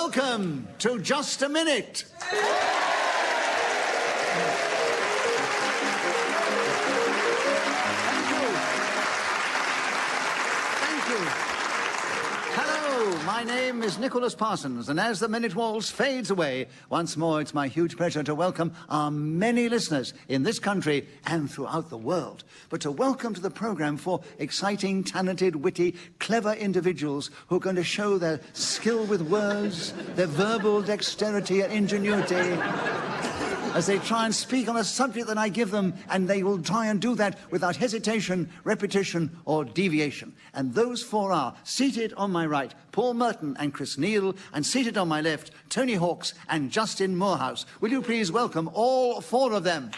Welcome to Just a Minute. Thank you. Hello, my name is Nicholas Parsons, and as the minute waltz fades away, once more it's my huge pleasure to welcome our many listeners in this country and throughout the world. But to welcome to the programme four exciting, talented, witty, clever individuals who are going to show their skill with words, their verbal dexterity and ingenuity, as they try and speak on a subject that I give them, and they will try and do that without hesitation, repetition, or deviation. And those four are, seated on my right, Paul Merton and Neill, and seated on my left, Tony Hawks and Justin Moorhouse. Will you please welcome all four of them?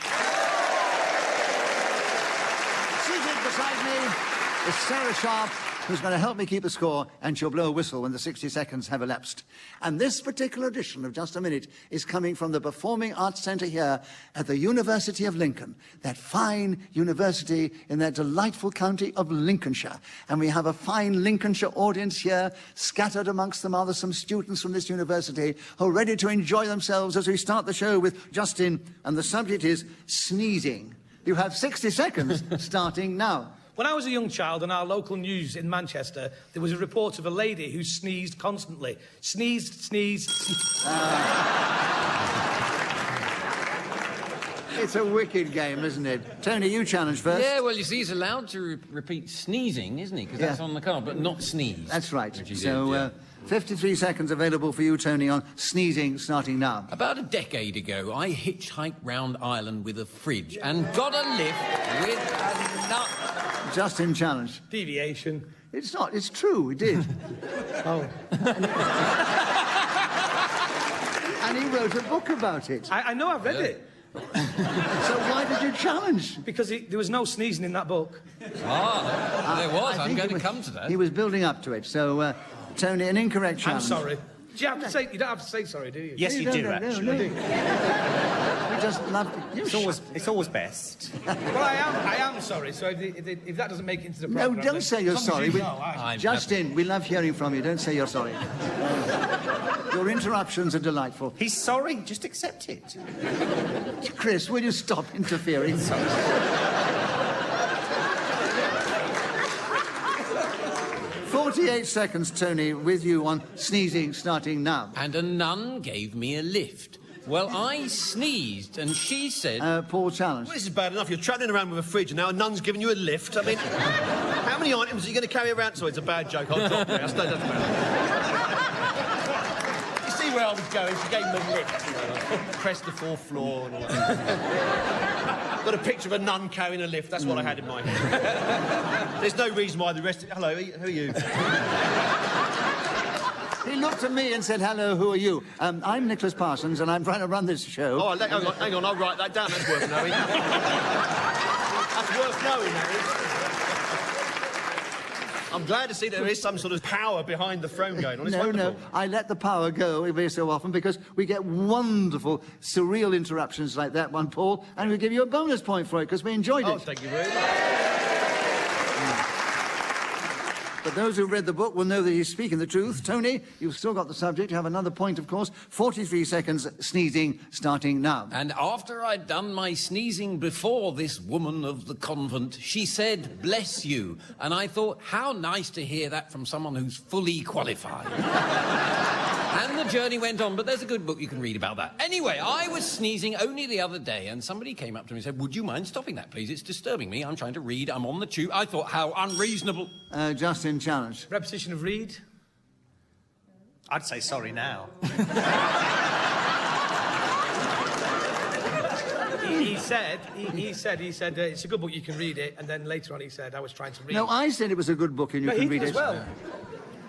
Seated beside me is Sarah Sharp, who's going to help me keep the score, and she'll blow a whistle when the 60 seconds have elapsed. And this particular edition of Just a Minute is coming from the Performing Arts Centre here at the University of Lincoln, that fine university in that delightful county of Lincolnshire. And we have a fine Lincolnshire audience here. Scattered amongst them are some students from this university who are ready to enjoy themselves as we start the show with Justin, and the subject is sneezing. You have 60 seconds starting now. When I was a young child, on our local news in Manchester, there was a report of a lady who sneezed constantly. Sneezed, sneezed, It's a wicked game, isn't it? Tony, you challenge first. Yeah, well, you see, he's allowed to repeat sneezing, isn't he? Because that's on the card, but not sneeze. That's right. So, 53 seconds available for you, Tony, on sneezing, starting now. About a decade ago, I hitchhiked round Ireland with a fridge and got a lift with a nut. Justin, challenge. deviation. It's not. It's true. He did. Oh. And he wrote a book about it. I know, I've read it. So why did you challenge? Because there was no sneezing in that book. Ah, there was. I'm going to come to that. He was building up to it. So, Tony, an incorrect challenge. I'm sorry. Do you have to say? You don't have to say sorry, do you? Yes, you do, actually. No. We just love you. It's always best. Well, I am sorry. So if that doesn't make it into the program, No, don't say you're sorry. Justin, we love hearing from you. Don't say you're sorry. Your interruptions are delightful. He's sorry, just accept it. Chris, will you stop interfering? 48 seconds, Tony, with you on sneezing, starting now. And a nun gave me a lift. Well, I sneezed, and she said... Paul, challenge. Well, this is bad enough. You're travelling around with a fridge, and now a nun's giving you a lift. I mean, how many items are you going to carry around? So it's a bad joke. I'll drop it. It doesn't matter. You see where I was going? She gave me a lift. Pressed the fourth floor and all that. Got a picture of a nun carrying a lift. That's what I had in mind. There's no reason why the rest... Hello, who are you? He looked at me and said, hello, who are you? I'm Nicholas Parsons, and I'm trying to run this show. Oh, hang on, I'll write that down. That's worth knowing. That's worth knowing, that is. I'm glad to see there is some sort of power behind the throne going on. It's wonderful. No, I let the power go every so often because we get wonderful, surreal interruptions like that one, Paul, and we give you a bonus point for it because we enjoyed it. Oh, thank you very much. But those who read the book will know that he's speaking the truth. Tony, you've still got the subject. You have another point, of course. 43 seconds, sneezing, starting now. And after I'd done my sneezing before this woman of the convent, she said, bless you. And I thought, how nice to hear that from someone who's fully qualified. And the journey went on, but there's a good book you can read about that. Anyway, I was sneezing only the other day, and somebody came up to me and said, would you mind stopping that, please? It's disturbing me. I'm trying to read. I'm on the tube. I thought, how unreasonable. Justin, challenge. Repetition of read. I'd say sorry now. He said, it's a good book, you can read it, and then later on he said, I was trying to read. No, I said it was a good book and you can read it. As well.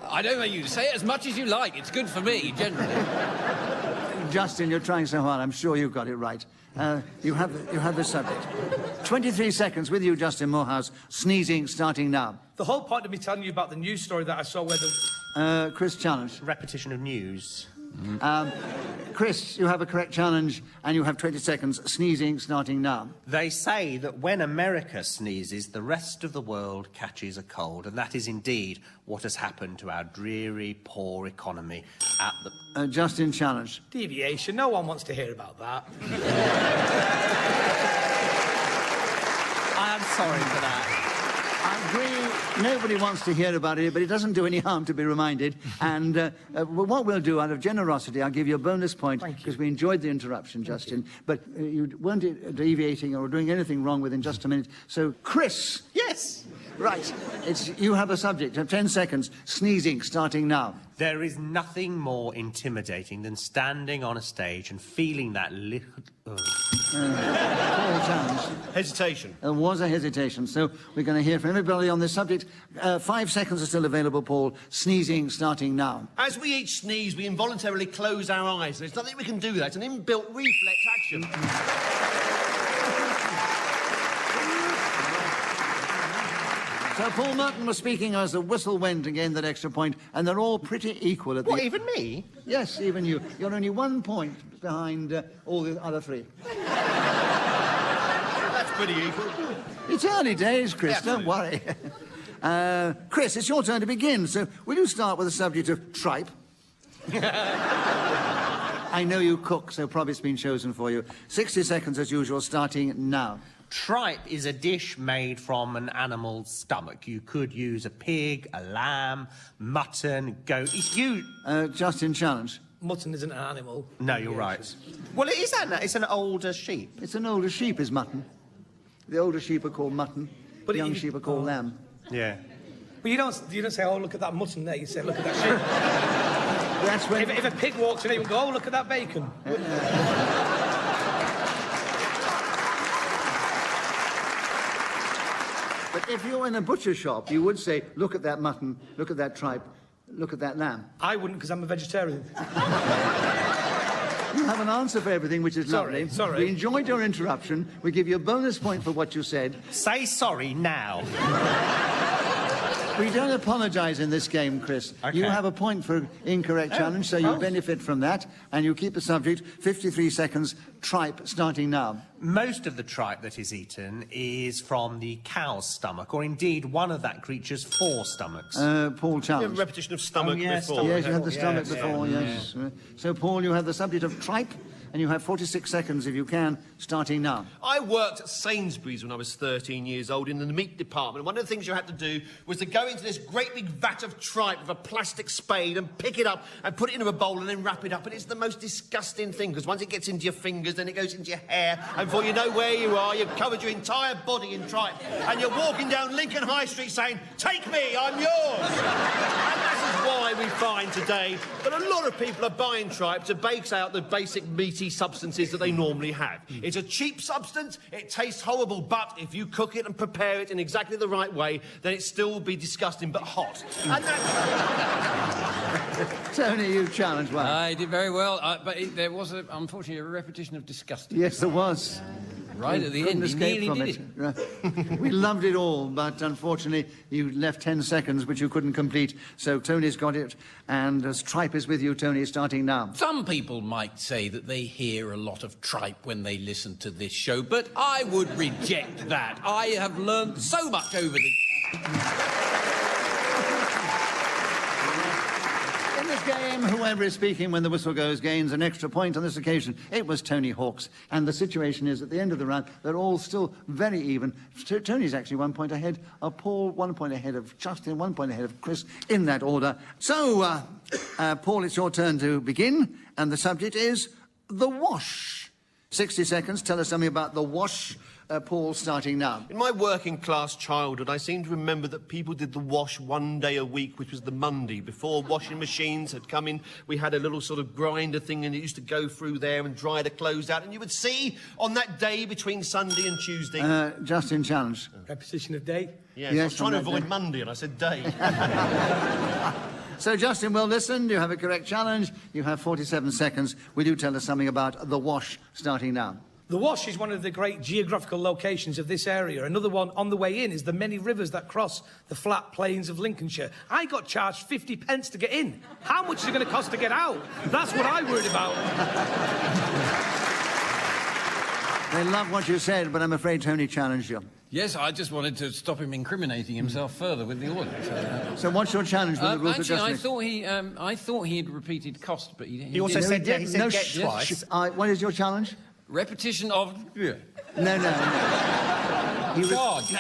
I don't know you. Say it as much as you like. It's good for me, generally. Justin, you're trying so hard. I'm sure you got it right. You have the subject. 23 seconds with you, Justin Moorhouse. Sneezing, starting now. The whole point of me telling you about the news story that I saw where the... Chris, challenge. Repetition of news. Chris, you have a correct challenge, and you have 20 seconds. Sneezing starting now. They say that when America sneezes, the rest of the world catches a cold, and that is indeed what has happened to our dreary, poor economy at the... Justin, challenge. Deviation. No one wants to hear about that. I am sorry for that. I agree, nobody wants to hear about it, but it doesn't do any harm to be reminded. And what we'll do, out of generosity, I'll give you a bonus point, because we enjoyed the interruption, Justin. But you weren't deviating or doing anything wrong within just a minute. So, Chris. Yes. Right. You have a subject. 10 seconds. Sneezing, starting now. There is nothing more intimidating than standing on a stage and feeling that little... Paul, challenge. Hesitation. There was a hesitation, so we're going to hear from everybody on this subject. 5 seconds are still available, Paul. Sneezing, starting now. As we each sneeze, we involuntarily close our eyes. There's nothing we can do with that. It's an inbuilt reflex action. So Paul Merton was speaking as the whistle went and gained that extra point, and they're all pretty equal at the... What, even me? Yes, even you. You're only 1 point behind all the other three. That's pretty equal. It's early days, Chris, don't worry. Chris, it's your turn to begin, so will you start with the subject of tripe? I know you cook, so probably it's been chosen for you. 60 seconds as usual, starting now. Tripe is a dish made from an animal's stomach. You could use a pig, a lamb, mutton, goat. It's you... Justin, challenge. Mutton isn't an animal. No, you're right. Well, it is it's an older sheep. It's an older sheep is mutton. The older sheep are called mutton. But The young sheep are called lamb. Yeah. But you don't say, oh, look at that mutton there. You say, look at that sheep. That's when... If a pig walks in, you go, oh, look at that bacon. But if you're in a butcher shop, you would say, look at that mutton, look at that tripe, look at that lamb. I wouldn't, because I'm a vegetarian. You have an answer for everything, which is lovely. Sorry. We enjoyed your interruption. We give you a bonus point for what you said. Say sorry now. We don't apologise in this game, Chris. Okay. You have a point for incorrect challenge, so you benefit from that, and you keep the subject. 53 seconds, tripe, starting now. Most of the tripe that is eaten is from the cow's stomach, or indeed one of that creature's 4 stomachs. Paul, You challenge. have a repetition of stomach yes, before. Yes, you had the stomach Yes, before, yes. So, Paul, you have the subject of tripe, and you have 46 seconds, if you can, starting now. I worked at Sainsbury's when I was 13 years old in the meat department. One of the things you had to do was to go into this great big vat of tripe with a plastic spade and pick it up and put it into a bowl and then wrap it up. And it's the most disgusting thing, because once it gets into your fingers, then it goes into your hair, and before you know where you are, you've covered your entire body in tripe. And you're walking down Lincoln High Street saying, take me, I'm yours. And this is why we find today that a lot of people are buying tripe to bake out the basic meaty substances that they normally have. It's a cheap substance, it tastes horrible, but if you cook it and prepare it in exactly the right way, then it still will be disgusting but hot. And that's... Tony, you challenged well. I did very well, but there was, unfortunately, a repetition of disgusting. Yes, there was. Right at the Couldn't end, he escape nearly from did it. We loved it all, but unfortunately you left 10 seconds, which you couldn't complete. So Tony's got it, and Tripe is with you, Tony, starting now. Some people might say that they hear a lot of tripe when they listen to this show, but I would reject that. I have learned so much over the... In this game, whoever is speaking when the whistle goes gains an extra point. On this occasion, it was Tony Hawk's. And the situation is, at the end of the round, they're all still very even. Tony's actually 1 point ahead of Paul, 1 point ahead of Justin, 1 point ahead of Chris, in that order. So, Paul, it's your turn to begin. And the subject is the wash. 60 seconds. Tell us something about the wash. Paul, starting now. In my working-class childhood, I seem to remember that people did the wash 1 day a week, which was the Monday. Before washing machines had come in, we had a little sort of grinder thing, and it used to go through there and dry the clothes out. And you would see on that day between Sunday and Tuesday... Justin, challenge. Repetition of day. Yes, Yes, I was trying to on that avoid day. Monday, and I said day. So, Justin, well listened. You have a correct challenge. You have 47 seconds. Will you tell us something about the wash, starting now? The Wash is one of the great geographical locations of this area. Another one on the way in is the many rivers that cross the flat plains of Lincolnshire. I got charged 50 pence to get in. How much is it going to cost to get out? That's what I'm worried about. They love what you said, but I'm afraid Tony challenged you. Yes, I just wanted to stop him incriminating himself further with the audience. So what's your challenge with the rules Actually, adjustment? I thought he had repeated cost, but he also didn't. said, he said no, get twice. What is your challenge? Repetition of... No.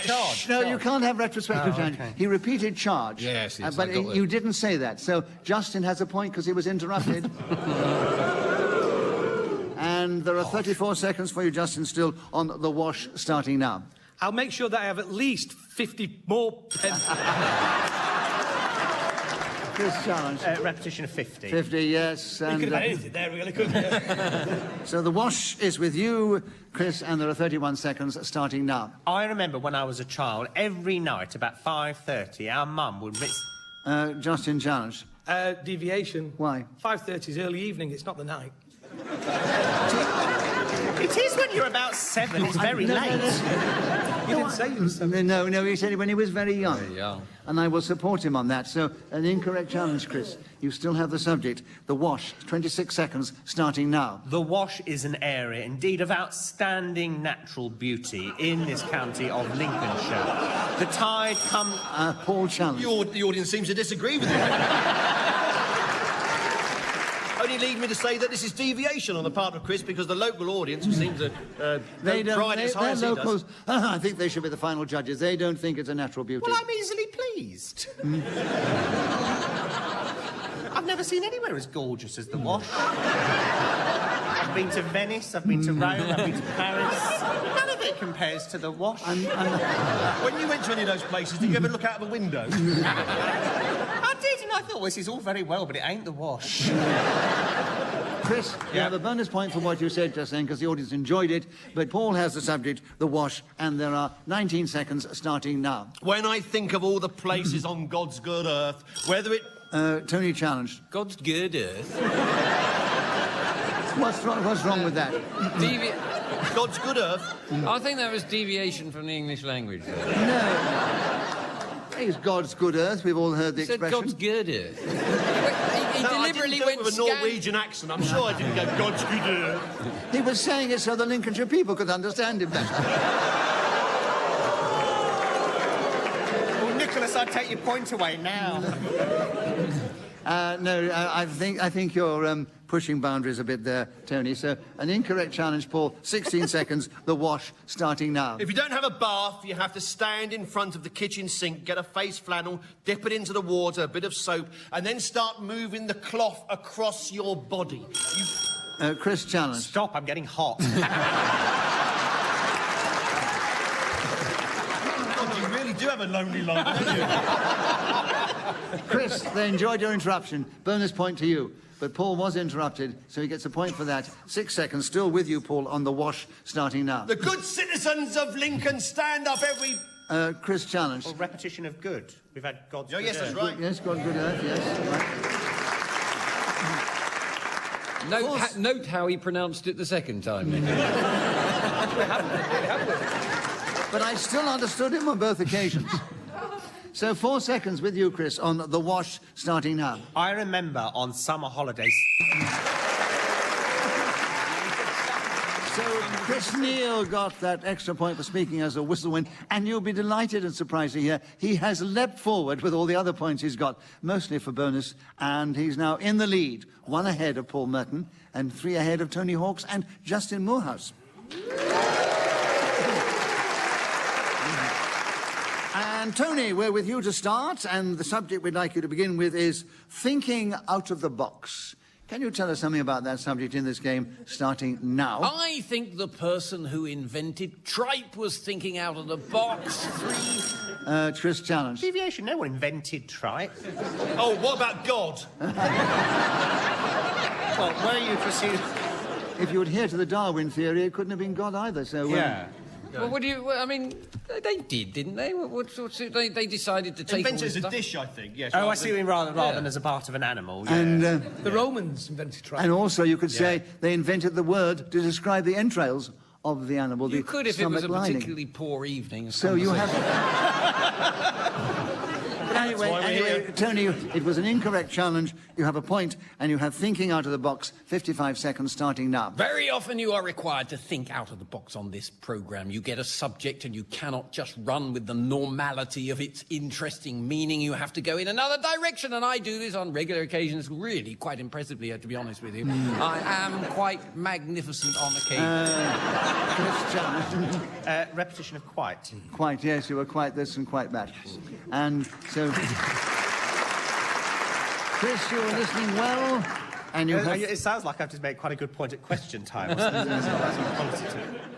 Charge. No, you can't have retrospective challenge. okay. He repeated charge. Yes, I but got you it. didn't say that. So Justin has a point because he was interrupted. And there are 34 seconds for you, Justin, still on the Wash, starting now. I'll make sure that I have at least 50 more pence. Chris challenge. Repetition of 50. 50, yes. You And, could have had anything there, really, couldn't you? so the Wash is with you, Chris, and there are 31 seconds starting now. I remember when I was a child, every night about 5:30, our mum would miss... Justin challenge. Deviation. Why? 5:30 is early evening, it's not the night. It is when you're about 7, it's very late. You didn't say this. No, he said it when he was very young. Very young. And I will support him on that. So, an incorrect challenge, Chris. You still have the subject. The Wash, 26 seconds, starting now. The Wash is an area, indeed, of outstanding natural beauty in this county of Lincolnshire. The tide comes... Paul challenge. The audience seems to disagree with you. Only lead me to say that this is deviation on the part of Chris because the local audience seems to don't pride as high as he does. I think they should be the final judges. They don't think it's a natural beauty. Well, I'm easily pleased. I've never seen anywhere as gorgeous as the Wash. I've been to Venice, I've been to Rome, I've been to Paris. None of it compares to the Wash. When you went to any of those places, did you ever look out of a window? I did, and I thought, well, this is all very well, but it ain't the Wash. Chris, you have a bonus point for what you said just then because the audience enjoyed it. But Paul has the subject, the Wash, and there are 19 seconds starting now. When I think of all the places on God's good earth, whether it... Tony challenged. God's good earth. What's wrong with that? God's good earth? I think that was deviation from the English language. No. It's God's good earth. We've all heard the Said expression. God's good earth. He No, deliberately I didn't do it went with a Norwegian accent. I'm sure I didn't go God's good earth. He was saying it so the Lincolnshire people could understand him better. Well, Nicholas, I'd take your point away now. I think you're pushing boundaries a bit there, Tony. So, an incorrect challenge, Paul. 16 seconds, the Wash, starting now. If you don't have a bath, you have to stand in front of the kitchen sink, get a face flannel, dip it into the water, a bit of soap, and then start moving the cloth across your body. Chris challenge. Stop, I'm getting hot. God, you really do have a lonely life, don't you? Chris, they enjoyed your interruption. Bonus point to you. But Paul was interrupted, so he gets a point for that. 6 seconds, still with you, Paul, on the Wash, starting now. The good citizens of Lincoln stand up every... Chris challenge. Well, repetition of good. We've had God's Oh, good yes, that's earth. right. Yes, God, good earth, yes. Right. Note how he pronounced it the second time. But I still understood him on both occasions. So 4 seconds with you, Chris, on the Wash, starting now. I remember on summer holidays... So Chris Neill got that extra point for speaking as a whistlewind, and you'll be delighted and surprised to hear he has leapt forward with all the other points he's got, mostly for bonus, and he's now in the lead, 1 ahead of Paul Merton and 3 ahead of Tony Hawks and Justin Moorhouse. And Tony, we're with you to start, and the subject we'd like you to begin with is thinking out of the box. Can you tell us something about that subject in this game, starting now? I think the person who invented Tripe was thinking out of the box. 3. Chris challenge. Deviation, no one invented tripe. Oh, what about God? Well, were you proceed... If you adhere to the Darwin theory, it couldn't have been God either, so... Yeah. Well, what do you... Well, I mean, they did, didn't they? They decided to take all Invented this as a stuff. dish, I think, yes. Oh, I see what you mean, rather Yeah. than as a part of an animal. Yeah. And, The Romans invented tripe. and also you could say they invented the word to describe the entrails of the animal. You the could if it was a stomach lining. particularly poor evening. So you have... Anyway, Tony, it was an incorrect challenge. You have a point, and you have thinking out of the box. 55 seconds starting now. Very often you are required to think out of the box on this programme. You get a subject and you cannot just run with the normality of its interesting meaning. You have to go in another direction, and I do this on regular occasions, really quite impressively, to be honest with you. I am quite magnificent on occasion. Repetition of quite. Quite, yes, you were quite this and quite that. Yes. And so... Chris, you were listening well, and you have... It sounds like I've just made quite a good point at question time.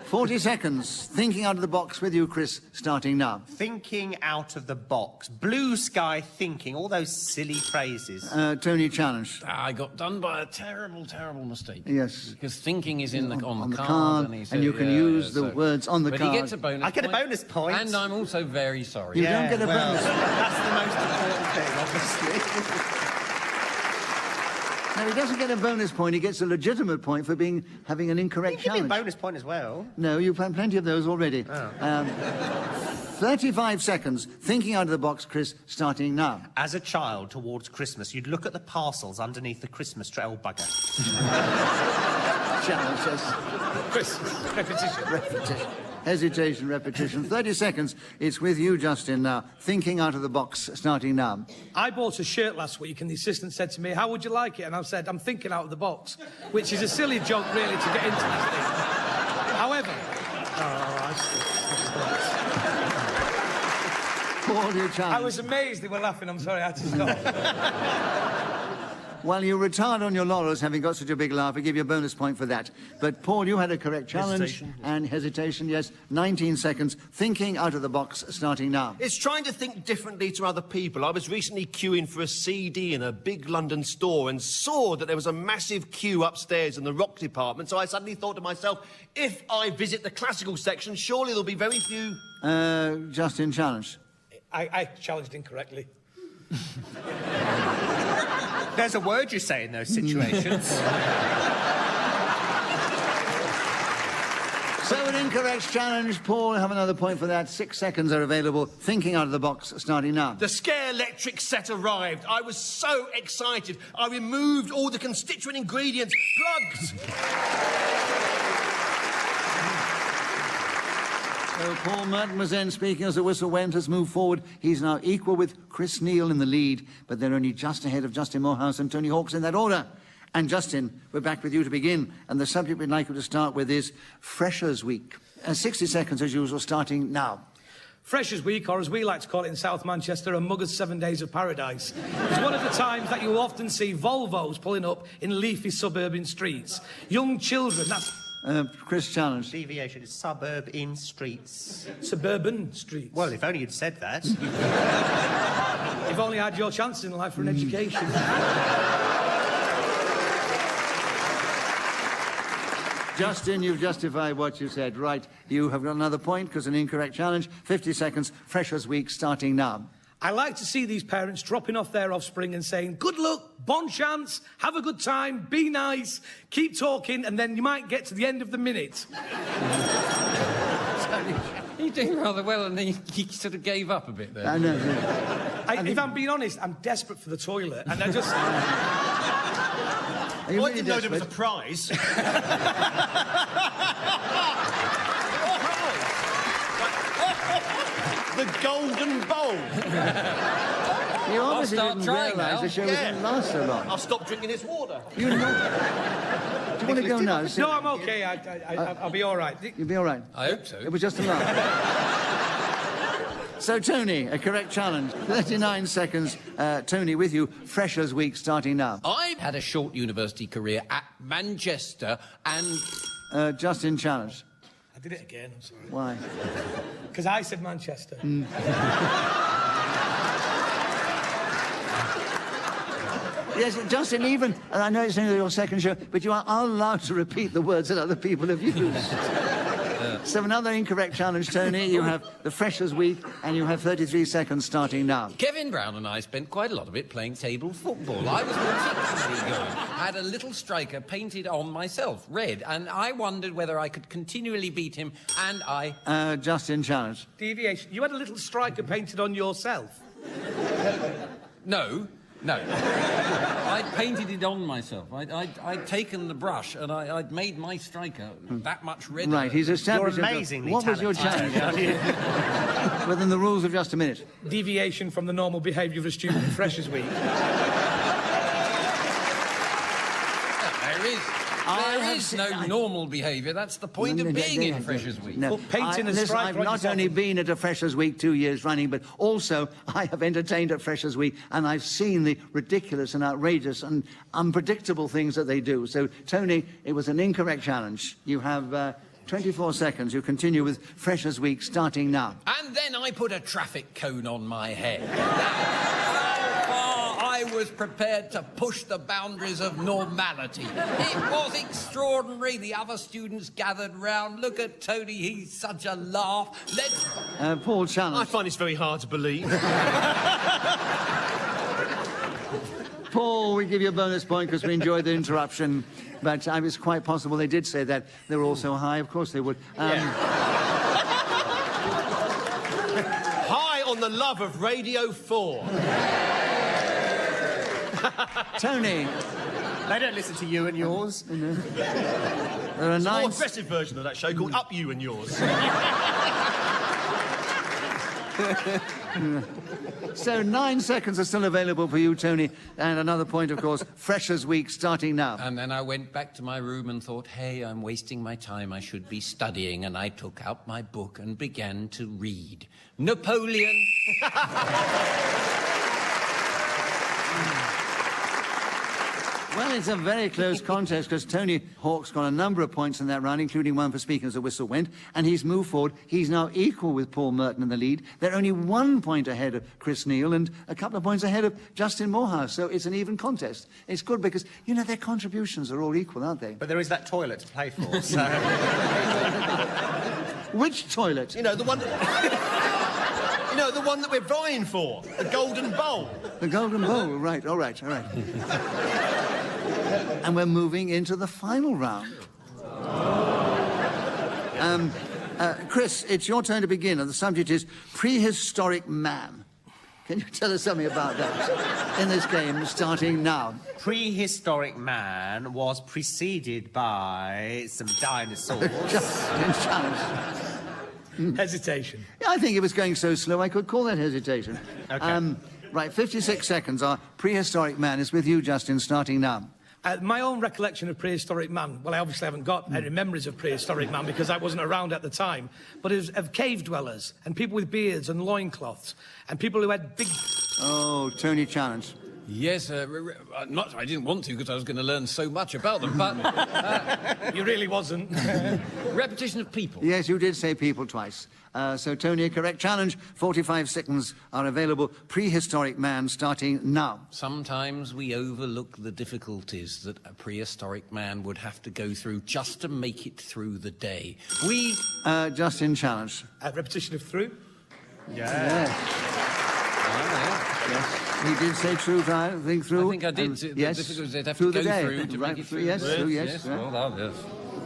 40 seconds. Thinking out of the box with you, Chris, starting now. Thinking out of the box. Blue sky thinking. All those silly phrases. Tony challenged. I got done by a terrible, terrible mistake. Yes. Because thinking is on the card, and you can use the words on the card. But he gets a bonus point. I get a bonus point. And I'm also very sorry. You don't get a bonus. That's the most important thing, obviously. No, he doesn't get a bonus point. He gets a legitimate point for having an incorrect challenge. Give me a bonus point as well. No, you've had plenty of those already. Oh. 35 seconds. Thinking out of the box, Chris, starting now. As a child, towards Christmas, you'd look at the parcels underneath the Christmas tree. Oh, bugger. Challenge, yes. Chris, repetition. Hesitation, repetition. 30 seconds. It's with you, Justin, now. Thinking out of the box, starting now. I bought a shirt last week and the assistant said to me, how would you like it? And I said, I'm thinking out of the box, which is a silly joke, really, to get into this thing. However... Paul, your challenge. I was amazed they were laughing. I'm sorry, I had to stop. Well, you retired on your laurels, having got such a big laugh. I give you a bonus point for that. But, Paul, you had a correct challenge. Hesitation, yes. 19 seconds. Thinking out of the box, starting now. It's trying to think differently to other people. I was recently queuing for a CD in a big London store and saw that there was a massive queue upstairs in the rock department, so I suddenly thought to myself, if I visit the classical section, surely there'll be very few... Justin, challenge. I challenged incorrectly. There's a word you say in those situations. So an incorrect challenge. Paul, have another point for that. 6 seconds are available. Thinking out of the box, starting now. The Scare electric set arrived. I was so excited. I removed all the constituent ingredients. Plugs! So Paul Merton was then speaking as the whistle went. Has moved forward. He's now equal with Chris Neill in the lead, but they're only just ahead of Justin Moorhouse and Tony Hawks in that order. And Justin, we're back with you to begin, and the subject we'd like you to start with is Freshers Week. 60 seconds as usual, starting now. Freshers Week, or as we like to call it in South Manchester, a mugger's 7 days of paradise, is one of the times that you will often see Volvos pulling up in leafy suburban streets. Young children, that's... Chris challenge. Deviation is suburb in streets. Suburban streets. Well, if only you'd said that. You've only had your chances in life for an education. Justin, you've justified what you said. Right, you have got another point because an incorrect challenge. 50 seconds, Freshers Week, starting now. I like to see these parents dropping off their offspring and saying, good luck, bon chance, have a good time, be nice, keep talking, and then you might get to the end of the minute. You're doing rather well, and then he sort of gave up a bit there. I know. If I'm being honest, I'm desperate for the toilet, and I just... Are you I really didn't know there was a desperate? prize. The Golden Bowl. You obviously start didn't trying realise now. the show was going to last so long. I'll stop drinking this water. You know... Do you want to go now? No, I'm OK. I'll be all right. You'll be all right. I hope so. It was just a laugh. So, Tony, a correct challenge. 39 seconds. Tony, with you. Freshers Week starting now. I had a short university career at Manchester and... Justin, challenge. I did it again, I'm sorry. Why? Because I said Manchester. Yes, Justin, even... And I know it's only your second show, but you are allowed to repeat the words that other people have used. So another incorrect challenge, Tony. You have the Freshers' Week, and you have 33 seconds starting now. Kevin Brown and I spent quite a lot of it playing table football. I was particularly good. I had a little striker painted on myself, red, and I wondered whether I could continually beat him, and I... Justin, challenge. Deviation. You had a little striker painted on yourself. No. I'd painted it on myself. I'd taken the brush and I'd made my striker that much redder. Right, he's established... You're amazingly What was your challenge? Within the rules of just a minute. Deviation from the normal behaviour of a student in Freshers' Week. There is no normal behaviour. That's the point of being in Freshers' Week. No. Well, painting a striker I've on not yourself. only been at a Freshers' Week 2 years running, but also I have entertained at Freshers' Week, and I've seen the ridiculous and outrageous and unpredictable things that they do. So, Tony, it was an incorrect challenge. You have 24 seconds. You continue with Freshers' Week starting now. And then I put a traffic cone on my head. I was prepared to push the boundaries of normality. It was extraordinary. The other students gathered round. Look at Tony, he's such a laugh. Let's... Paul, challenge. I find this very hard to believe. Paul, we give you a bonus point because we enjoyed the interruption, but it was quite possible they did say that. They were all so high, of course they would. High on the love of Radio 4. Tony. They don't listen to you and yours. There are A more 9... aggressive version of that show called Up You and Yours. So 9 seconds are still available for you, Tony, and another point, of course, Freshers' Week starting now. And then I went back to my room and thought, hey, I'm wasting my time. I should be studying. And I took out my book and began to read. Napoleon... Well, it's a very close contest because Tony Hawk's got a number of points in that round, including one for speaking as the whistle went, and he's moved forward. He's now equal with Paul Merton in the lead. They're only 1 point ahead of Chris Neill and a couple of points ahead of Justin Moorhouse, so it's an even contest. It's good because, you know, their contributions are all equal, aren't they? But there is that toilet to play for, so... Which toilet? You know, the one that... You know, the one that we're vying for. The Golden Bowl. The Golden Bowl, right, all right. And we're moving into the final round. Chris, it's your turn to begin, and the subject is Prehistoric Man. Can you tell us something about that in this game, starting now? Prehistoric Man was preceded by some dinosaurs. Challenge. Hesitation. I think it was going so slow I could call that hesitation. OK. Right, 56 seconds. Our Prehistoric Man is with you, Justin, starting now. My own recollection of Prehistoric Man, well, I obviously haven't got any memories of Prehistoric Man because I wasn't around at the time, but it was of cave dwellers and people with beards and loincloths and people who had big... Oh, Tony, challenge. Yes, I didn't want to because I was going to learn so much about them, but... You really wasn't. Repetition of people. Yes, you did say people twice. So, Tony, a correct challenge. 45 seconds are available. Prehistoric Man starting now. Sometimes we overlook the difficulties that a prehistoric man would have to go through just to make it through the day. Justin, challenge. Repetition of through. Yes. He did say true, I think, through. I think I did. Yes, The difficulties they'd have through to the go day. through to Right, make it through. yes, through, yes. Yes, Right. well, yes.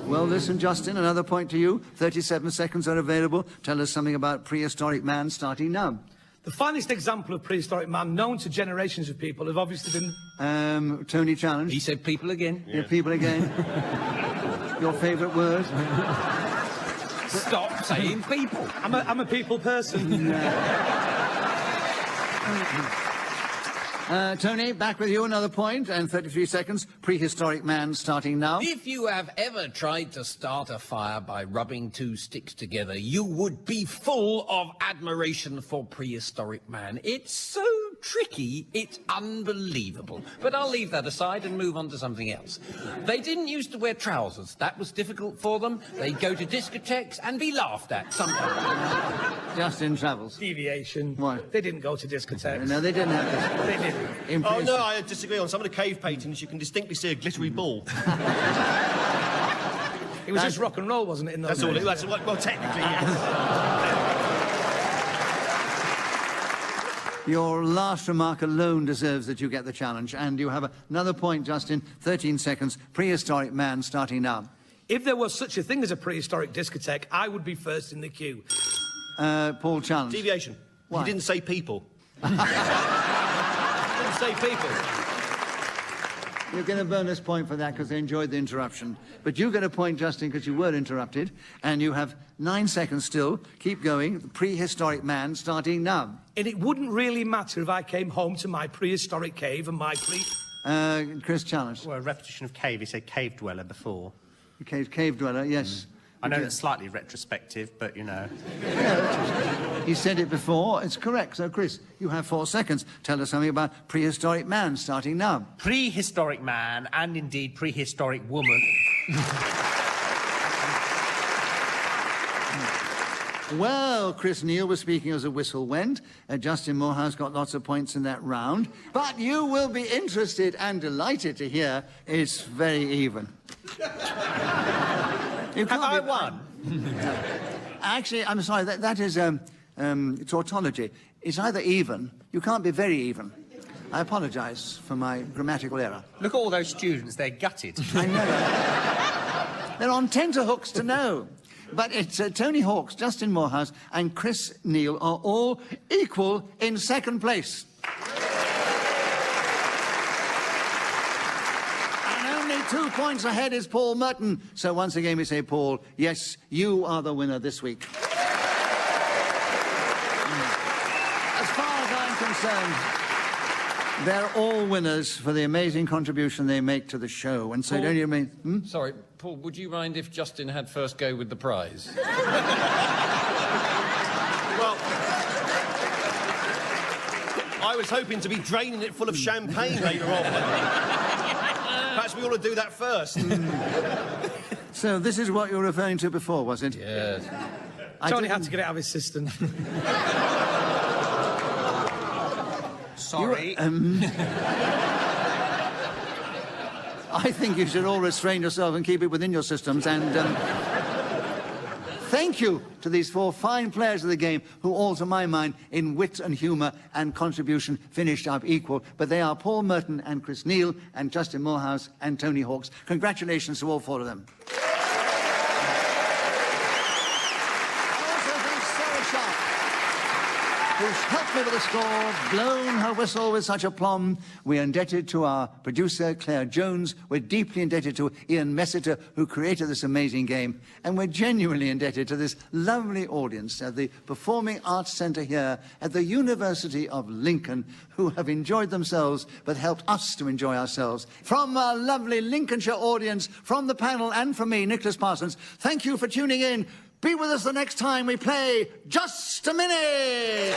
Well, listen, Justin, another point to you. 37 seconds are available. Tell us something about Prehistoric Man starting now. The finest example of prehistoric man known to generations of people have obviously been... Tony, challenge. He said people again. Your people again. Your favourite word. Stop saying people. I'm a people person. Tony, back with you, another point, and 33 seconds. Prehistoric Man starting now. If you have ever tried to start a fire by rubbing two sticks together, you would be full of admiration for Prehistoric Man. It's so tricky, it's unbelievable. But I'll leave that aside and move on to something else. They didn't used to wear trousers. That was difficult for them. They'd go to discotheques and be laughed at sometimes. Justin Travels. Deviation. Why? They didn't go to discotheques. No, they didn't have this. They didn't. Oh, no, I disagree. On some of the cave paintings, you can distinctly see a glittery ball. It was just rock and roll, wasn't it? In those That's all days? it was. Well, technically, yes. Your last remark alone deserves that you get the challenge, and you have another point, Justin. 13 seconds. Prehistoric Man starting now. If there was such a thing as a prehistoric discotheque, I would be first in the queue. Paul, challenge. Deviation. Why? You didn't say people. You didn't say people. You get a bonus point for that because they enjoyed the interruption. But you get a point, Justin, because you were interrupted. And you have 9 seconds still. Keep going. The Prehistoric Man starting now. And it wouldn't really matter if I came home to my prehistoric cave and my Chris, challenge. Well, a repetition of cave. He said cave dweller before. Cave dweller, yes. I know that's slightly retrospective, but, you know. He said it before. It's correct. So, Chris, you have 4 seconds. Tell us something about Prehistoric Man starting now. Prehistoric man, and indeed prehistoric woman. Well, Chris Neill was speaking as a whistle went. Justin Moorhouse got lots of points in that round. But you will be interested and delighted to hear it's very even. Have I won? Actually, I'm sorry, that is tautology. It's either even, you can't be very even. I apologise for my grammatical error. Look at all those students, they're gutted. I know. They're on tenterhooks to know. But it's Tony Hawks, Justin Moorhouse and Chris Neill are all equal in second place. And only 2 points ahead is Paul Merton. So once again we say, Paul, yes, you are the winner this week. As far as I'm concerned, they're all winners for the amazing contribution they make to the show. And so Paul, don't you mean... Sorry, Paul, would you mind if Justin had first go with the prize? Well, I was hoping to be draining it full of champagne later on. Perhaps we ought to do that first. So this is what you were referring to before, was it? Yes. Tony had to get it out of his system. Sorry. I think you should all restrain yourself and keep it within your systems. And thank you to these 4 fine players of the game who all, to my mind, in wit and humour and contribution, finished up equal. But they are Paul Merton and Chris Neill and Justin Moorhouse and Tony Hawks. Congratulations to all 4 of them. Who's helped me with the score, blown her whistle with such aplomb. We're indebted to our producer, Claire Jones. We're deeply indebted to Ian Messiter, who created this amazing game. And we're genuinely indebted to this lovely audience at the Performing Arts Centre here at the University of Lincoln, who have enjoyed themselves but helped us to enjoy ourselves. From our lovely Lincolnshire audience, from the panel and from me, Nicholas Parsons, thank you for tuning in. Be with us the next time we play Just a Minute!